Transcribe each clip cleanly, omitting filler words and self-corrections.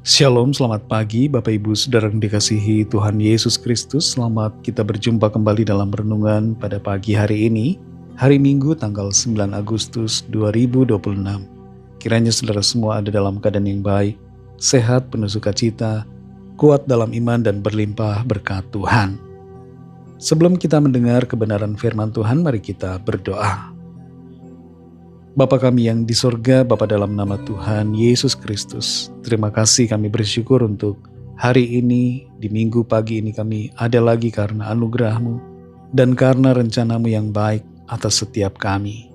Shalom, selamat pagi Bapak Ibu Saudara yang dikasihi Tuhan Yesus Kristus. Selamat kita berjumpa kembali dalam renungan pada pagi hari ini, hari Minggu tanggal 9 Agustus 2026. Kiranya saudara semua ada dalam keadaan yang baik, sehat, penuh sukacita, kuat dalam iman dan berlimpah berkat Tuhan. Sebelum kita mendengar kebenaran firman Tuhan, mari kita berdoa. Bapa kami yang di sorga, Bapa dalam nama Tuhan Yesus Kristus, terima kasih kami bersyukur untuk hari ini, di minggu pagi ini kami ada lagi karena anugerah-Mu dan karena rencana-Mu yang baik atas setiap kami.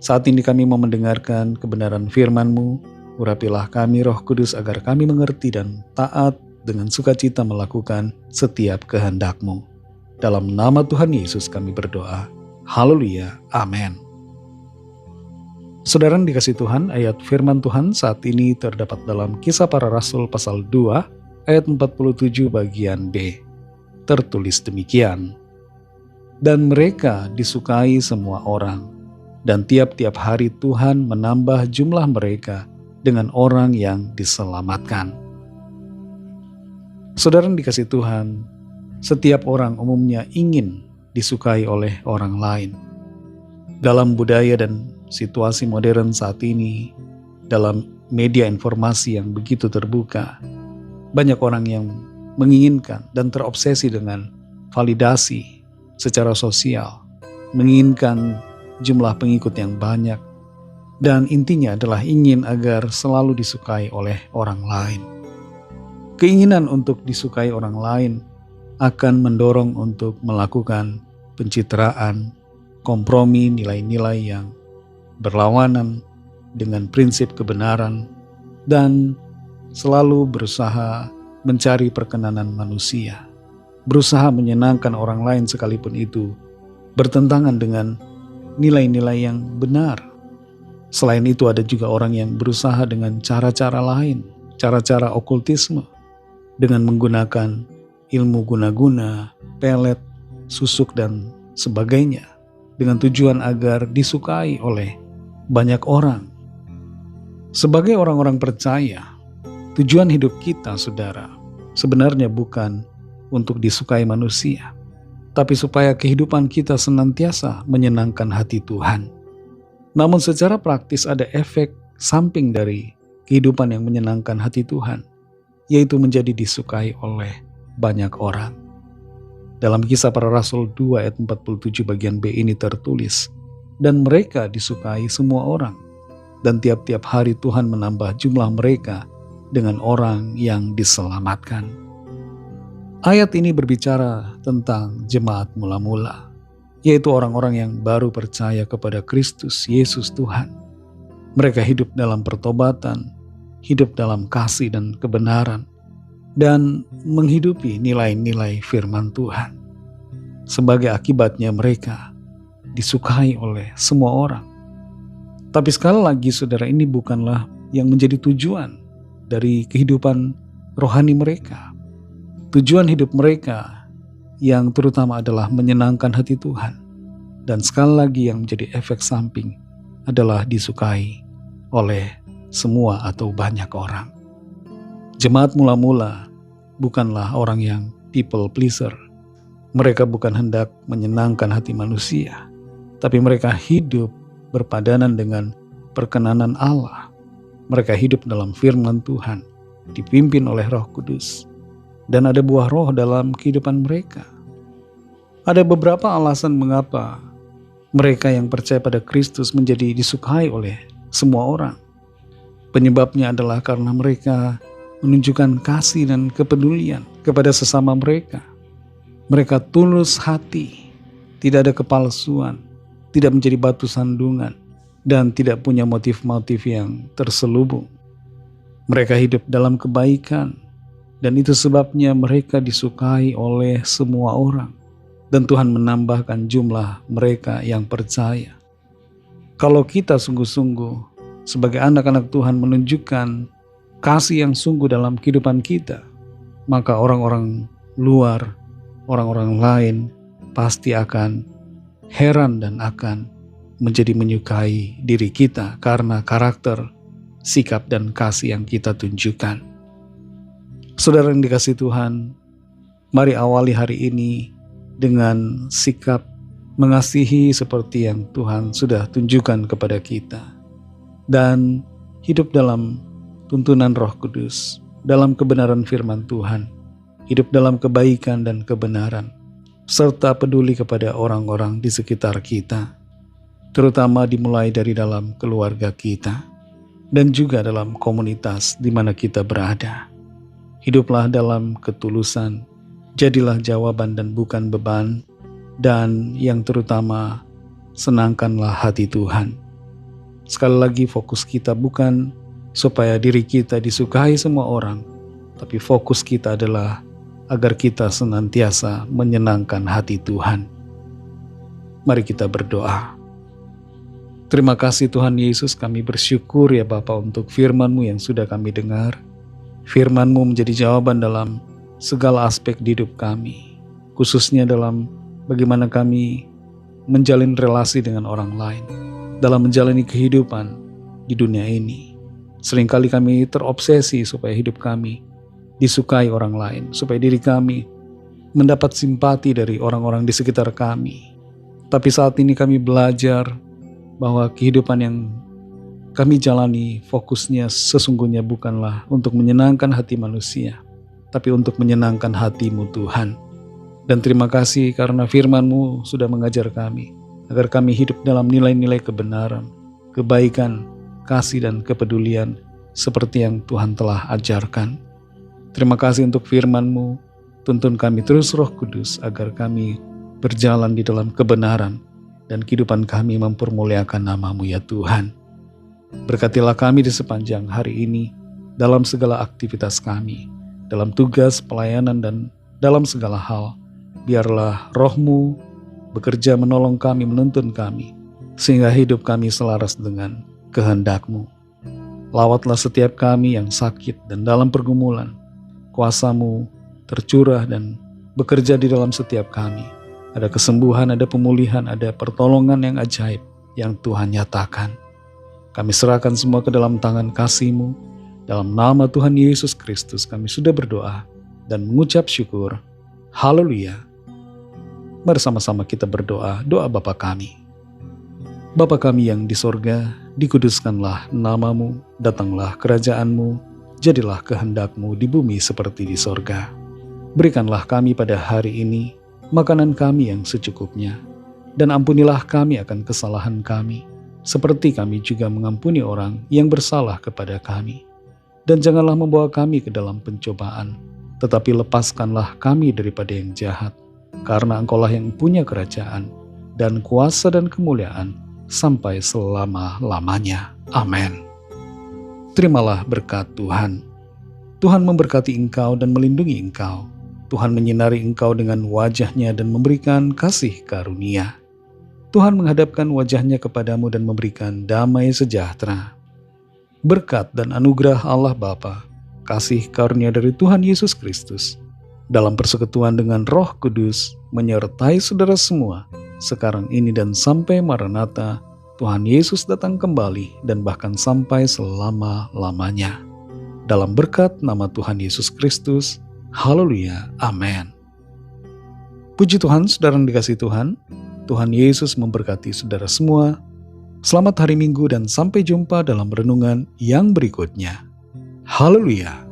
Saat ini kami mau mendengarkan kebenaran firman-Mu, urapilah kami Roh Kudus agar kami mengerti dan taat dengan sukacita melakukan setiap kehendak-Mu. Dalam nama Tuhan Yesus kami berdoa. Haleluya. Amin. Saudara yang dikasih Tuhan, ayat firman Tuhan saat ini terdapat dalam Kisah Para Rasul pasal 2 ayat 47 bagian B. Tertulis demikian. Dan mereka disukai semua orang, dan tiap-tiap hari Tuhan menambah jumlah mereka dengan orang yang diselamatkan. Saudara yang dikasih Tuhan, setiap orang umumnya ingin disukai oleh orang lain. Dalam budaya dan situasi modern saat ini, dalam media informasi yang begitu terbuka, banyak orang yang menginginkan dan terobsesi dengan validasi secara sosial, menginginkan jumlah pengikut yang banyak, dan intinya adalah ingin agar selalu disukai oleh orang lain. Keinginan untuk disukai orang lain akan mendorong untuk melakukan pencitraan, kompromi nilai-nilai yang berlawanan dengan prinsip kebenaran, dan selalu berusaha mencari perkenanan manusia, berusaha menyenangkan orang lain sekalipun itu bertentangan dengan nilai-nilai yang benar. Selain itu ada juga orang yang berusaha dengan cara-cara lain, cara-cara okultisme, dengan menggunakan ilmu guna-guna, pelet, susuk dan sebagainya, dengan tujuan agar disukai oleh banyak orang. Sebagai orang-orang percaya, tujuan hidup kita, saudara, sebenarnya bukan untuk disukai manusia, tapi supaya kehidupan kita senantiasa menyenangkan hati Tuhan. Namun secara praktis ada efek samping dari kehidupan yang menyenangkan hati Tuhan, yaitu menjadi disukai oleh banyak orang. Dalam Kisah Para Rasul 2 ayat 47 bagian B ini tertulis, dan mereka disukai semua orang, dan tiap-tiap hari Tuhan menambah jumlah mereka dengan orang yang diselamatkan. Ayat ini berbicara tentang jemaat mula-mula, yaitu orang-orang yang baru percaya kepada Kristus Yesus Tuhan. Mereka hidup dalam pertobatan, hidup dalam kasih dan kebenaran, dan menghidupi nilai-nilai firman Tuhan. Sebagai akibatnya mereka disukai oleh semua orang. Tapi sekali lagi saudara, ini bukanlah yang menjadi tujuan dari kehidupan rohani mereka. Tujuan hidup mereka yang terutama adalah menyenangkan hati Tuhan. Dan sekali lagi yang menjadi efek samping adalah disukai oleh semua atau banyak orang. Jemaat mula-mula bukanlah orang yang people pleaser. Mereka bukan hendak menyenangkan hati manusia, tapi mereka hidup berpadanan dengan perkenanan Allah. Mereka hidup dalam firman Tuhan, dipimpin oleh Roh Kudus, dan ada buah roh dalam kehidupan mereka. Ada beberapa alasan mengapa mereka yang percaya pada Kristus menjadi disukai oleh semua orang. Penyebabnya adalah karena mereka menunjukkan kasih dan kepedulian kepada sesama mereka. Mereka tulus hati, tidak ada kepalsuan, tidak menjadi batu sandungan, dan tidak punya motif-motif yang terselubung. Mereka hidup dalam kebaikan, dan itu sebabnya mereka disukai oleh semua orang. Dan Tuhan menambahkan jumlah mereka yang percaya. Kalau kita sungguh-sungguh sebagai anak-anak Tuhan menunjukkan kasih yang sungguh dalam kehidupan kita, maka orang-orang luar, orang-orang lain pasti akan heran dan akan menjadi menyukai diri kita karena karakter, sikap, dan kasih yang kita tunjukkan. Saudara yang dikasihi Tuhan, mari awali hari ini dengan sikap mengasihi seperti yang Tuhan sudah tunjukkan kepada kita. Dan hidup dalam tuntunan Roh Kudus, dalam kebenaran firman Tuhan, hidup dalam kebaikan dan kebenaran, serta peduli kepada orang-orang di sekitar kita, terutama dimulai dari dalam keluarga kita, dan juga dalam komunitas di mana kita berada. Hiduplah dalam ketulusan, jadilah jawaban dan bukan beban, dan yang terutama, senangkanlah hati Tuhan. Sekali lagi fokus kita bukan supaya diri kita disukai semua orang, tapi fokus kita adalah agar kita senantiasa menyenangkan hati Tuhan. Mari kita berdoa. Terima kasih Tuhan Yesus, kami bersyukur ya Bapa untuk firman-Mu yang sudah kami dengar. Firman-Mu menjadi jawaban dalam segala aspek di hidup kami, khususnya dalam bagaimana kami menjalin relasi dengan orang lain, dalam menjalani kehidupan di dunia ini. Seringkali kami terobsesi supaya hidup kami disukai orang lain, supaya diri kami mendapat simpati dari orang-orang di sekitar kami. Tapi saat ini kami belajar bahwa kehidupan yang kami jalani fokusnya sesungguhnya bukanlah untuk menyenangkan hati manusia, tapi untuk menyenangkan hati-Mu Tuhan. Dan terima kasih karena firman-Mu sudah mengajar kami, agar kami hidup dalam nilai-nilai kebenaran, kebaikan, kasih dan kepedulian seperti yang Tuhan telah ajarkan. Terima kasih untuk firman-Mu, tuntun kami terus Roh Kudus agar kami berjalan di dalam kebenaran dan kehidupan kami mempermuliakan nama-Mu ya Tuhan. Berkatilah kami di sepanjang hari ini dalam segala aktivitas kami, dalam tugas, pelayanan, dan dalam segala hal. Biarlah Roh-Mu bekerja menolong kami, menuntun kami, sehingga hidup kami selaras dengan kehendak-Mu. Lawatlah setiap kami yang sakit dan dalam pergumulan. Kuasa-Mu tercurah dan bekerja di dalam setiap kami. Ada kesembuhan, ada pemulihan, ada pertolongan yang ajaib yang Tuhan nyatakan. Kami serahkan semua ke dalam tangan kasih-Mu. Dalam nama Tuhan Yesus Kristus kami sudah berdoa dan mengucap syukur. Haleluya. Mari sama-sama kita berdoa, doa Bapa kami. Bapa kami yang di sorga, dikuduskanlah nama-Mu, datanglah kerajaan-Mu, jadilah kehendak-Mu di bumi seperti di sorga. Berikanlah kami pada hari ini makanan kami yang secukupnya, dan ampunilah kami akan kesalahan kami, seperti kami juga mengampuni orang yang bersalah kepada kami. Dan janganlah membawa kami ke dalam pencobaan, tetapi lepaskanlah kami daripada yang jahat, karena Engkau-lah yang punya kerajaan, dan kuasa dan kemuliaan, sampai selama-lamanya. Amin. Terimalah berkat Tuhan. Tuhan memberkati engkau dan melindungi engkau. Tuhan menyinari engkau dengan wajah-Nya dan memberikan kasih karunia. Tuhan menghadapkan wajah-Nya kepadamu dan memberikan damai sejahtera. Berkat dan anugerah Allah Bapa, kasih karunia dari Tuhan Yesus Kristus, dalam persekutuan dengan Roh Kudus, menyertai saudara semua, sekarang ini dan sampai Maranatha, Tuhan Yesus datang kembali dan bahkan sampai selama-lamanya. Dalam berkat nama Tuhan Yesus Kristus, haleluya, amin. Puji Tuhan, saudara yang dikasihi Tuhan. Tuhan Yesus memberkati saudara semua. Selamat hari Minggu dan sampai jumpa dalam renungan yang berikutnya. Haleluya.